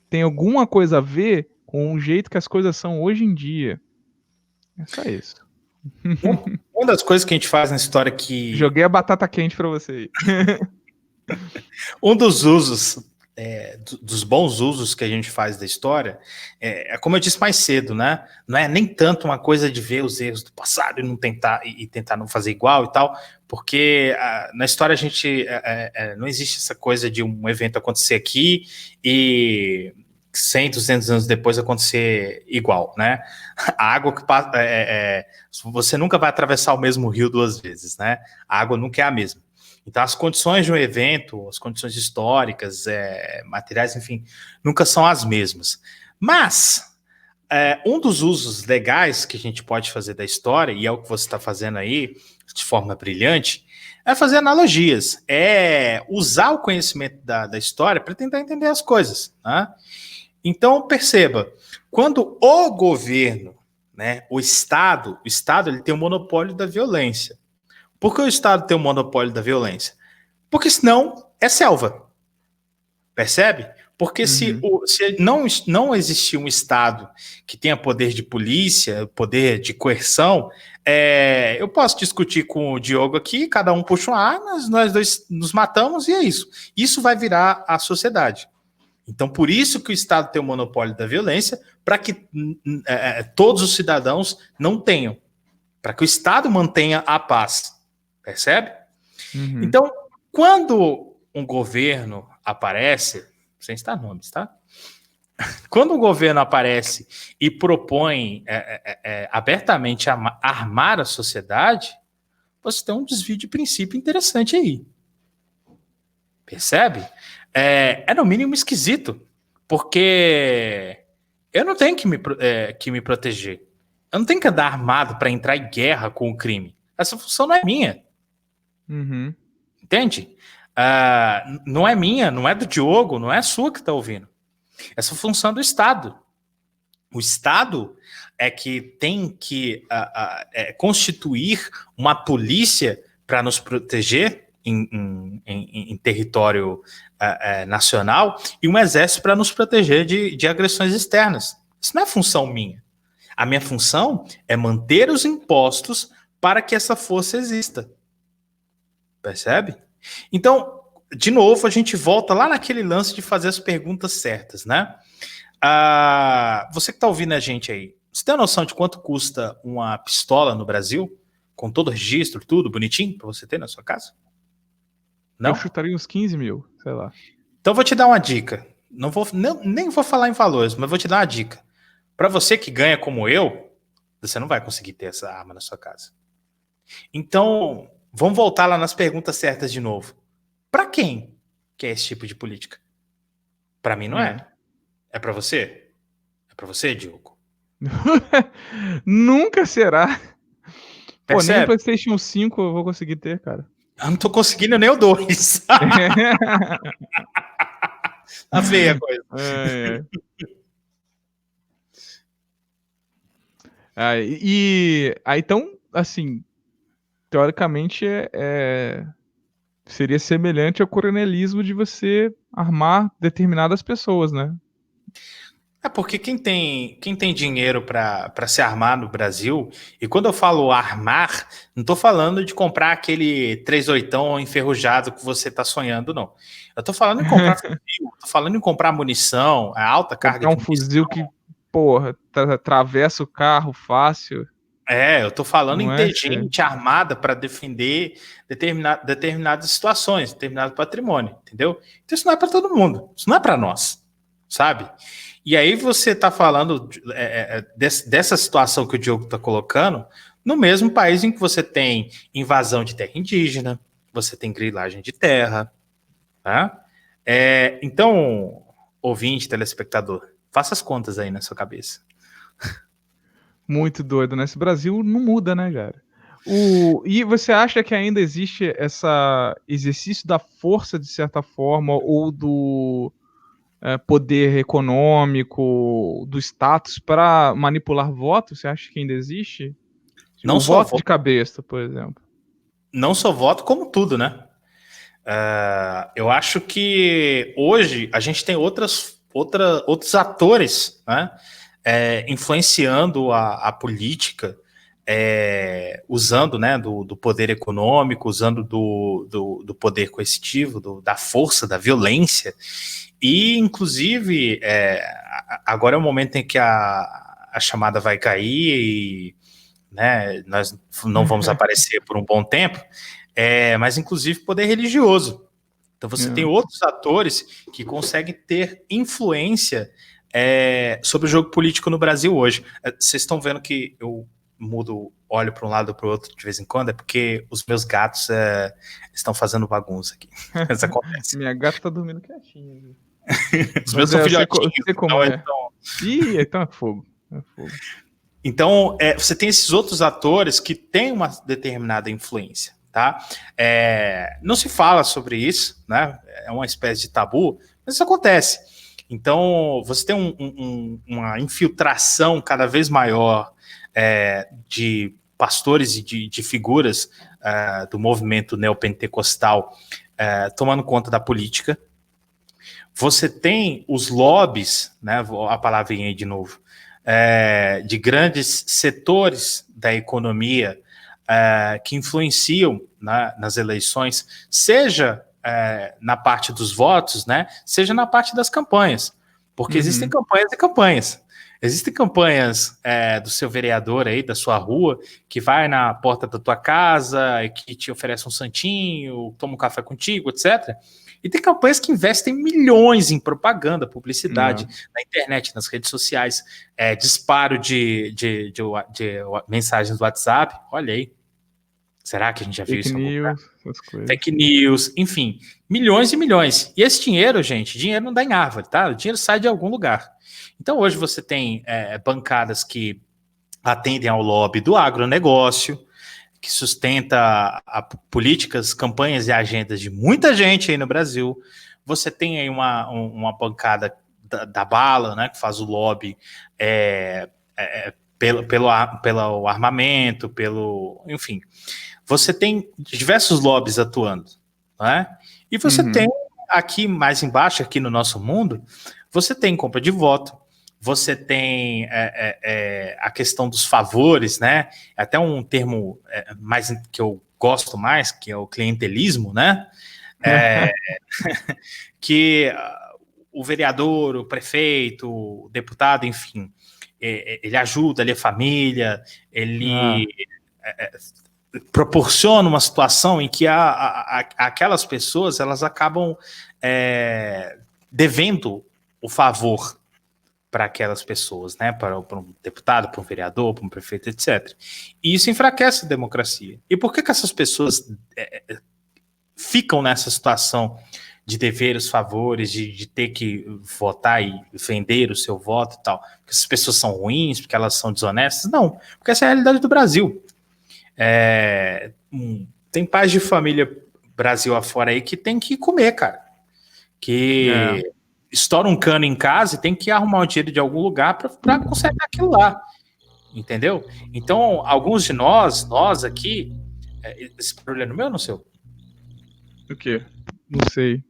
tem alguma coisa a ver com o jeito que as coisas são hoje em dia. É só isso. Uma das coisas que a gente faz na história que Joguei a batata quente pra você aí. um dos usos, dos bons usos que a gente faz da história, como eu disse mais cedo, né? Não é nem tanto uma coisa de ver os erros do passado e não tentar não fazer igual e tal, porque na história a gente não existe essa coisa de um evento acontecer aqui e 100, 200 anos depois acontecer igual, né? A água que passa, você nunca vai atravessar o mesmo rio duas vezes, né? A água nunca é a mesma. Então, as condições de um evento, as condições históricas, materiais, enfim, nunca são as mesmas. Mas, um dos usos legais que a gente pode fazer da história, e é o que você está fazendo aí, de forma brilhante, é fazer analogias, é usar o conhecimento da história para tentar entender as coisas. Né? Então, perceba, quando o governo, né, o Estado ele tem o monopólio da violência. Por que o Estado tem o monopólio da violência? Porque senão é selva. Percebe? Porque se não existir um Estado que tenha poder de polícia, poder de coerção, eu posso discutir com o Diogo aqui, cada um puxa uma arma, nós dois nos matamos e é isso. Isso vai virar a sociedade. Então, por isso que o Estado tem o monopólio da violência, para que todos os cidadãos não tenham. Para que o Estado mantenha a paz. Percebe? Uhum. Então, quando um governo aparece, sem citar nomes, tá? Quando um governo aparece e propõe abertamente armar a sociedade, você tem um desvio de princípio interessante aí. Percebe? É no mínimo esquisito, porque eu não tenho que me proteger. Eu não tenho que andar armado para entrar em guerra com o crime. Essa função não é minha. Uhum. Entende? Não é minha, não é do Diogo, não é sua que está ouvindo. Essa função é do Estado. O Estado é que tem que constituir uma polícia para nos proteger em território nacional e um exército para nos proteger de agressões externas. Isso não é função minha. A minha função é manter os impostos para que essa força exista. Percebe? Então, de novo, a gente volta lá naquele lance de fazer as perguntas certas, né? Você que está ouvindo a gente aí, você tem a noção de quanto custa uma pistola no Brasil? Com todo o registro, tudo bonitinho, para você ter na sua casa? Não? Eu chutaria uns 15 mil, sei lá. Então, eu vou te dar uma dica. Nem vou falar em valores, mas vou te dar uma dica. Para você que ganha como eu, você não vai conseguir ter essa arma na sua casa. Então, vamos voltar lá nas perguntas certas de novo. Para quem que é esse tipo de política? Para mim não é. É para você? Para você, Diogo? Nunca será. Pô, nem o Percebe? PlayStation 5 eu vou conseguir ter, cara. Eu não tô conseguindo nem o 2. Tá feia a coisa. Então, assim, teoricamente seria semelhante ao coronelismo de você armar determinadas pessoas, né? É porque quem tem dinheiro para se armar no Brasil, e quando eu falo armar, não estou falando de comprar aquele 38 enferrujado que você está sonhando, não. Eu estou falando em comprar fuzil, estou falando em comprar munição, a alta carga Comprar de um munição. fuzil que, porra, atravessa o carro fácil. Eu estou falando Não em é? ter gente armada para defender determinadas situações, determinado patrimônio, entendeu? Então isso não é para todo mundo, isso não é para nós, sabe? E aí você está falando dessa situação que o Diogo está colocando no mesmo país em que você tem invasão de terra indígena, você tem grilagem de terra, tá? Então, ouvinte, telespectador, faça as contas aí na sua cabeça. Muito doido, né? Esse Brasil não muda, né, cara? E você acha que ainda existe esse exercício da força, de certa forma, ou do poder econômico, do status para manipular votos? Você acha que ainda existe? Não O só voto de voto, cabeça, por exemplo. não só voto, como tudo, né? Eu acho que hoje a gente tem outros atores, né, influenciando a política, usando, né, do poder econômico, usando do poder coercitivo, da força, da violência. E, inclusive, agora é o momento em que a chamada vai cair e, né, nós não vamos aparecer por um bom tempo, mas, inclusive, poder religioso. Então, você tem outros atores que conseguem ter influência sobre o jogo político no Brasil hoje. Vocês estão vendo que eu olho para um lado ou para o outro de vez em quando, é porque os meus gatos estão fazendo bagunça aqui. Isso acontece. Minha gata tá dormindo quietinha. Os meus são filhotinhos. Sei como é. Ih, então é fogo. Então, você tem esses outros atores que têm uma determinada influência, tá? Não se fala sobre isso, né? É uma espécie de tabu, mas isso acontece. Então, você tem uma infiltração cada vez maior de pastores e de figuras do movimento neopentecostal tomando conta da política. Você tem os lobbies, né? A palavrinha aí de novo, de grandes setores da economia que influenciam, né, nas eleições, seja na parte dos votos, né, seja na parte das campanhas, porque existem campanhas e campanhas. Existem campanhas do seu vereador aí, da sua rua, que vai na porta da tua casa e que te oferece um santinho, toma um café contigo, etc. E tem campanhas que investem milhões em propaganda, publicidade, na internet, nas redes sociais, disparo de mensagens do WhatsApp. Olha aí. Será que a gente já viu isso em algum lugar? Fake news, enfim, milhões e milhões. E esse dinheiro, gente, dinheiro não dá em árvore, tá? O dinheiro sai de algum lugar. Então hoje você tem bancadas que atendem ao lobby do agronegócio, que sustenta políticas, campanhas e agendas de muita gente aí no Brasil. Você tem aí uma bancada da bala, né, que faz o lobby pelo armamento, enfim. Você tem diversos lobbies atuando, né? E você tem aqui mais embaixo, aqui no nosso mundo, você tem compra de voto, você tem a questão dos favores, né? Até um termo mais que eu gosto mais, que é o clientelismo, né? Que o vereador, o prefeito, o deputado, enfim, ele ajuda, ele é família, ele proporciona uma situação em que aquelas pessoas elas acabam devendo o favor para aquelas pessoas, né? Para um deputado, para um vereador, para um prefeito, etc. E isso enfraquece a democracia. E por que essas pessoas ficam nessa situação de deveres, favores, de ter que votar e vender o seu voto e tal, porque essas pessoas são ruins, porque elas são desonestas. Não, porque essa é a realidade do Brasil. Tem pais de família Brasil afora aí que tem que comer, cara. Que estoura um cano em casa e tem que arrumar o dinheiro de algum lugar para consertar aquilo lá. Entendeu? Então, alguns de nós aqui. Esse barulho é no meu ou no seu? O quê? Não sei.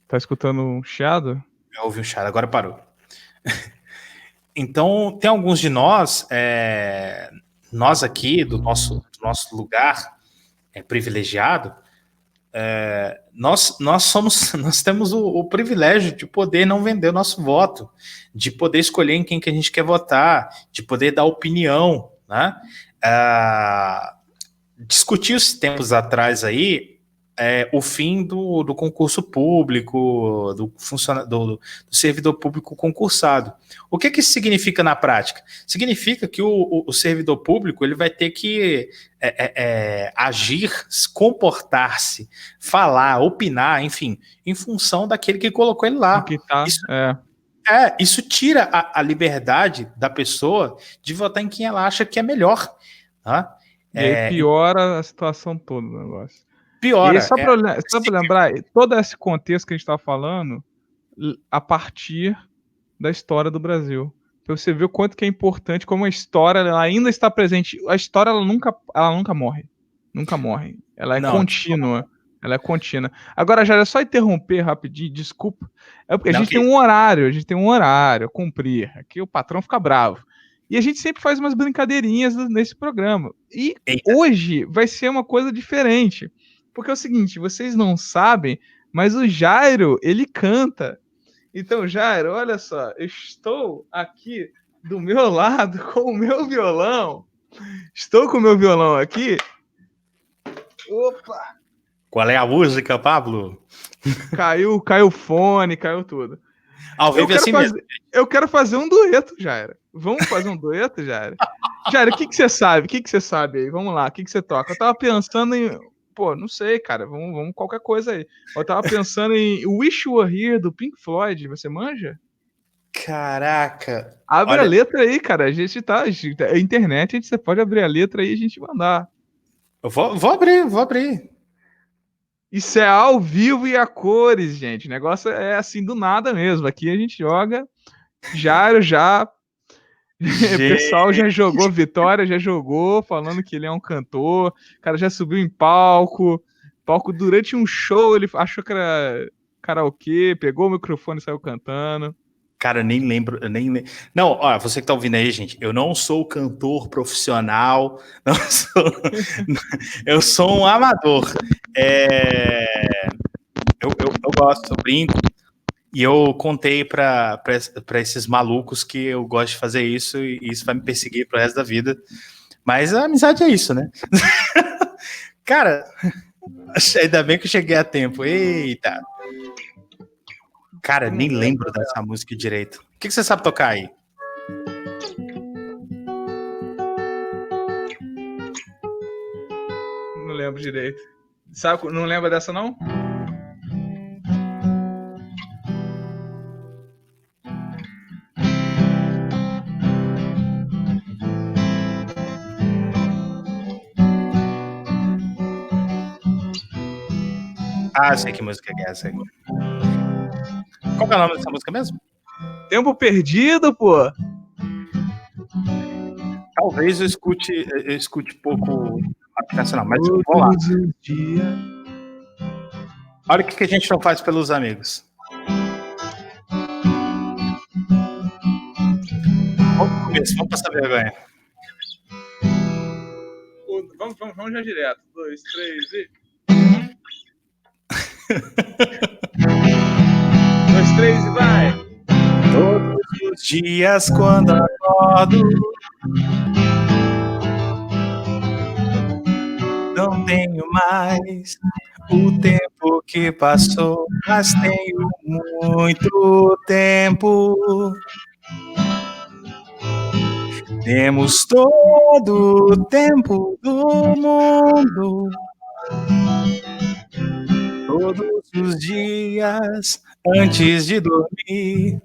Tá escutando um chiado? Eu ouvi um chiado, agora parou. Então, tem alguns de nós, nós aqui, do nosso lugar privilegiado, nós temos o privilégio de poder não vender o nosso voto, de poder escolher em quem que a gente quer votar, de poder dar opinião, né? Discutiu esses tempos atrás aí o fim do concurso público, do servidor público concursado. O que isso significa na prática? Significa que o servidor público ele vai ter que agir, comportar-se, falar, opinar, enfim, em função daquele que colocou ele lá. Que tá, isso tira a liberdade da pessoa de votar em quem ela acha que é melhor. Tá? E aí piora a situação toda do negócio. Piora. E só para lembrar, todo esse contexto que a gente está falando a partir da história do Brasil. Para você ver o quanto que é importante, como a história ela ainda está presente. A história ela nunca morre. Nunca morre. Ela é contínua. Ela é contínua. Agora, já é só interromper rapidinho, desculpa. É porque a gente tem um horário a cumprir. Aqui o patrão fica bravo. E a gente sempre faz umas brincadeirinhas nesse programa. E hoje vai ser uma coisa diferente. Porque é o seguinte, vocês não sabem, mas o Jairo, ele canta. Então, Jairo, olha só, eu estou aqui do meu lado com o meu violão. Estou com o meu violão aqui. Opa! Qual é a música, Pablo? Caiu o fone, caiu tudo. Ao vivo assim mesmo. Eu quero fazer um dueto, Jairo. Vamos fazer um dueto, Jairo? Jairo, o que você sabe? O que você sabe aí? Vamos lá, o que você toca? Eu tava pensando em... Pô, não sei, cara. Vamos qualquer coisa aí. Eu tava pensando em Wish You Were Here, do Pink Floyd. Você manja? Caraca. Abre a letra aí, cara. A gente tá... A internet, você pode abrir a letra aí e a gente mandar. Eu vou abrir. Isso é ao vivo e a cores, gente. O negócio é assim do nada mesmo. Aqui a gente joga. Jairo já... O pessoal já jogou, Vitória já jogou, falando que ele é um cantor. O cara já subiu em palco durante um show, ele achou que era karaokê, pegou o microfone e saiu cantando. Cara, eu nem lembro. Não, olha, você que tá ouvindo aí, gente, eu não sou cantor profissional, eu sou um amador. Eu gosto, eu brinco. E eu contei para esses malucos que eu gosto de fazer isso e isso vai me perseguir pro resto da vida. Mas a amizade é isso, né? Cara, ainda bem que eu cheguei a tempo. Eita! Cara, nem lembro dessa música direito. O que você sabe tocar aí? Não lembro direito. Sabe, não lembra dessa, não? Ah, sei que música é essa aí. Qual é o nome dessa música mesmo? Tempo Perdido, pô. Talvez eu escute pouco nacional, mas vamos lá. Olha o que a gente não faz pelos amigos. Vamos começar, vamos passar vergonha. Vamos já direto. 2, 3 e... 2, 3 e vai! Todos os dias quando acordo, não tenho mais o tempo que passou, mas tenho muito tempo. Temos todo o tempo do mundo. Todos os dias antes de dormir.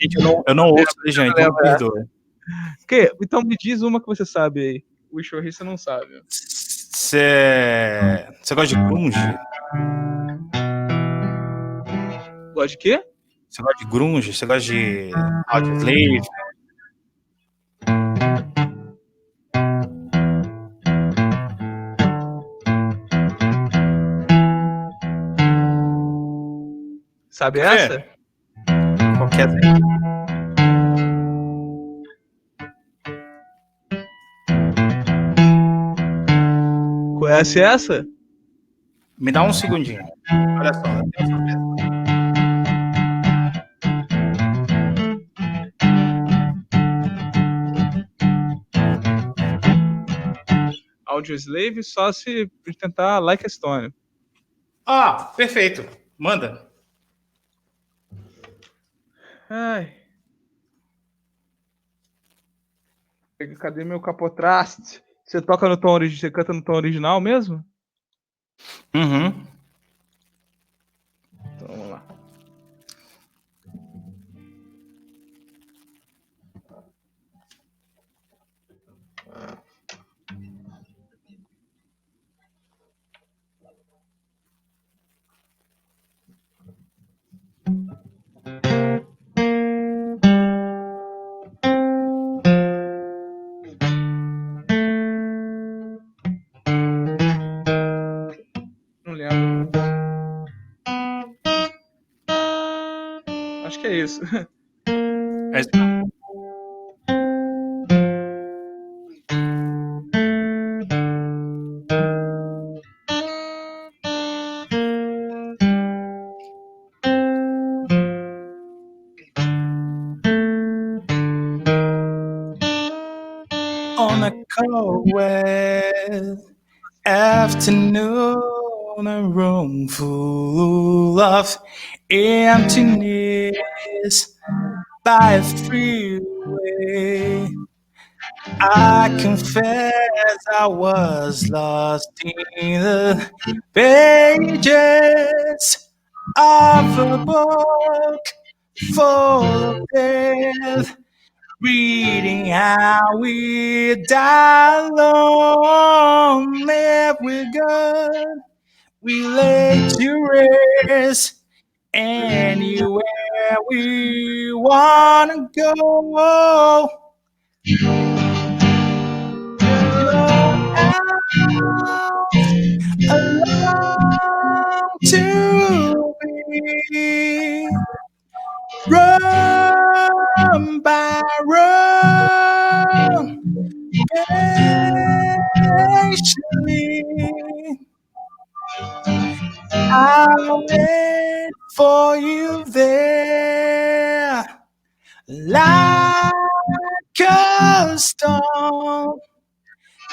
Gente, eu não ouço Legião, então me perdoa. Então me diz uma que você sabe aí. O Ixorri você não sabe. Você gosta de grunge? Gosta de quê? Você gosta de grunge? Você gosta de Audioslave? Sabe essa? Qualquer Conhece essa? Me dá um segundinho. Olha só, eu tenho surpresa. Audioslave só se tentar Like a Stone. Ah, perfeito. Manda. Ai. Cadê meu capotraste? Você toca no tom original? Você canta no tom original mesmo? Uhum. Então vamos lá. Não lembro. Acho que é isso. On a cold wet afternoon, a room full of emptiness by a freeway. I confess I was lost in the pages of a book full of death, reading how we die alone. If we're good, we lay to rest anywhere we wanna go. Alone to be run by run patiently. I'll wait for you there like a storm.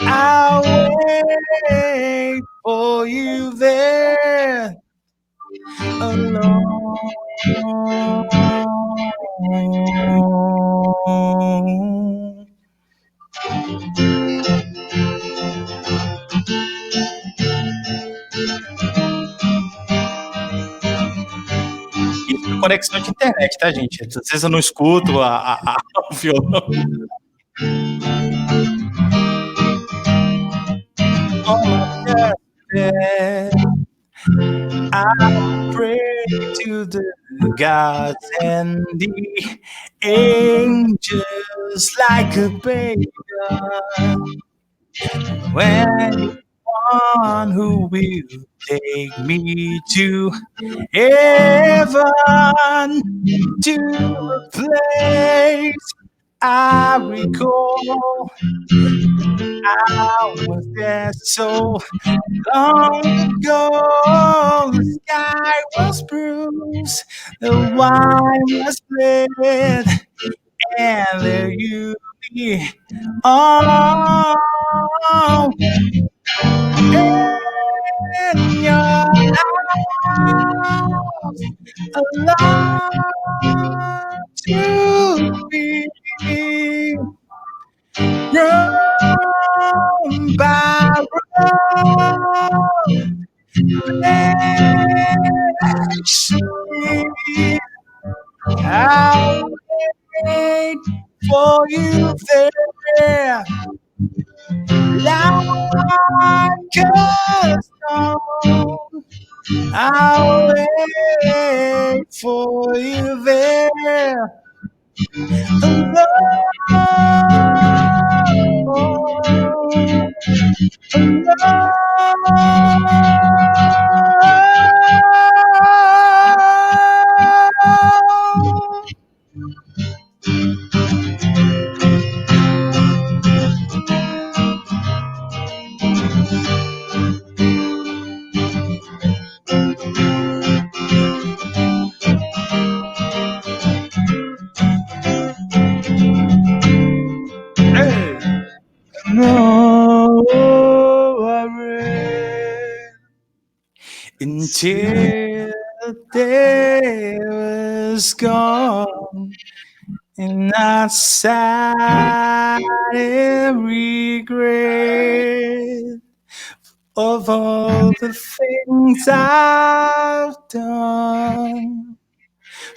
I'll wait for you there alone. Isso é conexão de internet, tá, gente? Às vezes eu não escuto o violão. I pray to the gods and the angels like a pagan. When one who will take me to heaven, to a place I recall. I was there so long ago. The sky was bruised, the wine was split, and there you be. Oh, in your arms, alone to be. Run by for you there, like a stone. I'll wait for you there, No worry. Until the day was gone, and I sighed in regret of all the things I've done,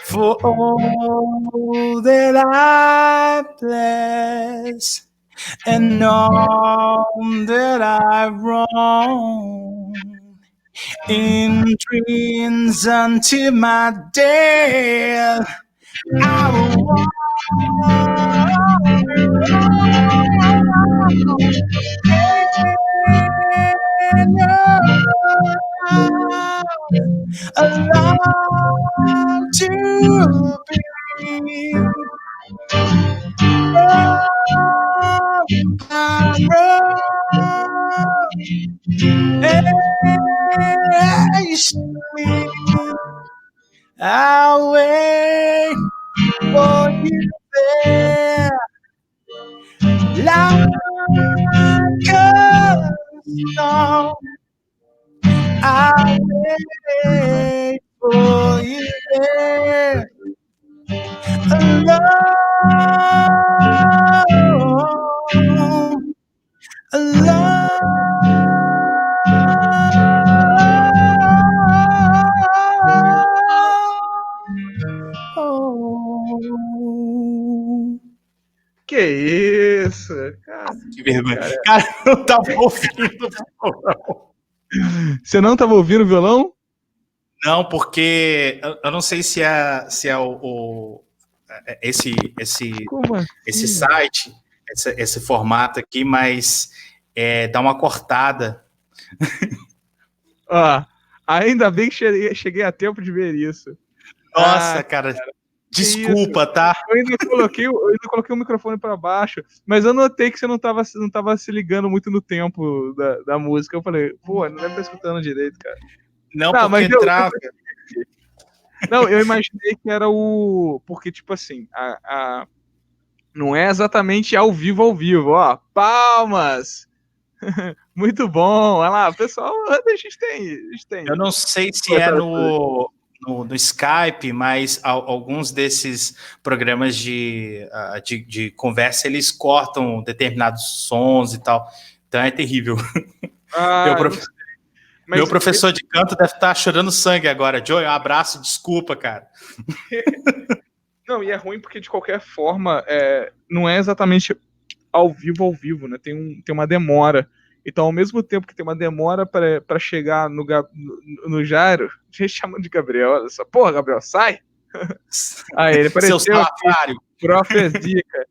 for all that I bless, and all that I've wronged. In dreams until my death, I will walk alone to be. I'll wait for you there, like a song. I'll wait for you there, alone, alone. Que isso? Cara, que vergonha. Cara, eu não tava ouvindo. Você não tava ouvindo o violão? Não, porque eu não sei se é esse site, esse formato aqui, mas dá uma cortada. Ó, ainda bem que cheguei a tempo de ver isso. Nossa, cara, desculpa, tá? Eu ainda coloquei o microfone para baixo, mas eu notei que você não tava se ligando muito no tempo da música. Eu falei, pô, não deve estar escutando direito, cara. Não, porque trava. Não, eu imaginei que era porque, tipo assim, não é exatamente ao vivo, ó. Palmas! Muito bom! Olha lá, pessoal, a gente tem. Eu não sei se é no Skype, mas alguns desses programas de conversa, eles cortam determinados sons e tal. Então é terrível. Meu professor de canto deve estar chorando sangue agora. Joey, um abraço, desculpa, cara. Não, e é ruim porque, de qualquer forma, não é exatamente ao vivo, né? Tem uma demora. Então, ao mesmo tempo que tem uma demora para chegar no Jairo, a gente chama de Gabriel, olha só. Porra, Gabriel, sai! Aí ele apareceu. Seu salário. Profezica.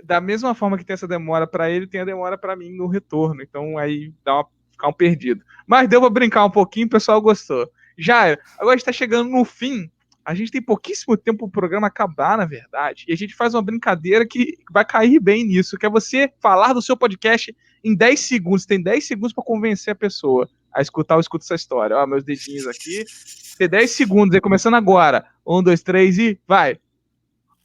Da mesma forma que tem essa demora para ele, tem a demora para mim no retorno. Então, aí ficar um perdido. Mas deu pra brincar um pouquinho, o pessoal gostou. Jairo, agora a gente tá chegando no fim. A gente tem pouquíssimo tempo pro programa acabar, na verdade. E a gente faz uma brincadeira que vai cair bem nisso, que é você falar do seu podcast em 10 segundos. Tem 10 segundos para convencer a pessoa a escutar ou escuta essa história. Ó, meus dedinhos aqui. Tem 10 segundos aí, começando agora. 1, 2, 3 e vai!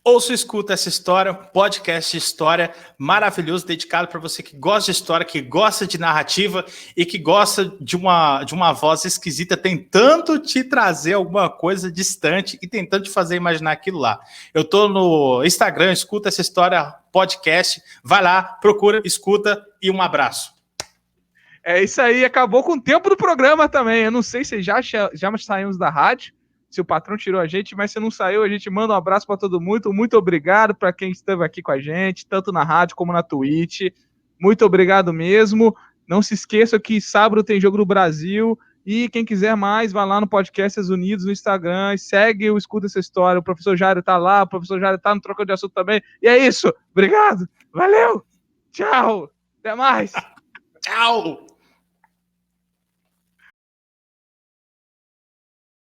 Ouça e escuta essa história, podcast de história maravilhoso, dedicado para você que gosta de história, que gosta de narrativa e que gosta de uma voz esquisita, tentando te trazer alguma coisa distante e tentando te fazer imaginar aquilo lá. Eu tô no Instagram, escuta essa história podcast, vai lá, procura, escuta e um abraço. É isso aí, acabou com o tempo do programa também. Eu não sei se já saímos da rádio, se o patrão tirou a gente, mas se não saiu, a gente manda um abraço para todo mundo. Muito obrigado para quem esteve aqui com a gente, tanto na rádio como na Twitch. Muito obrigado mesmo. Não se esqueça que sábado tem Jogo do Brasil. E quem quiser mais, vai lá no Podcasts Unidos no Instagram, segue o Escuta Essa História. O professor Jairo tá lá, o professor Jairo tá no Troca de Assunto também. E é isso. Obrigado. Valeu. Tchau. Até mais. Tchau.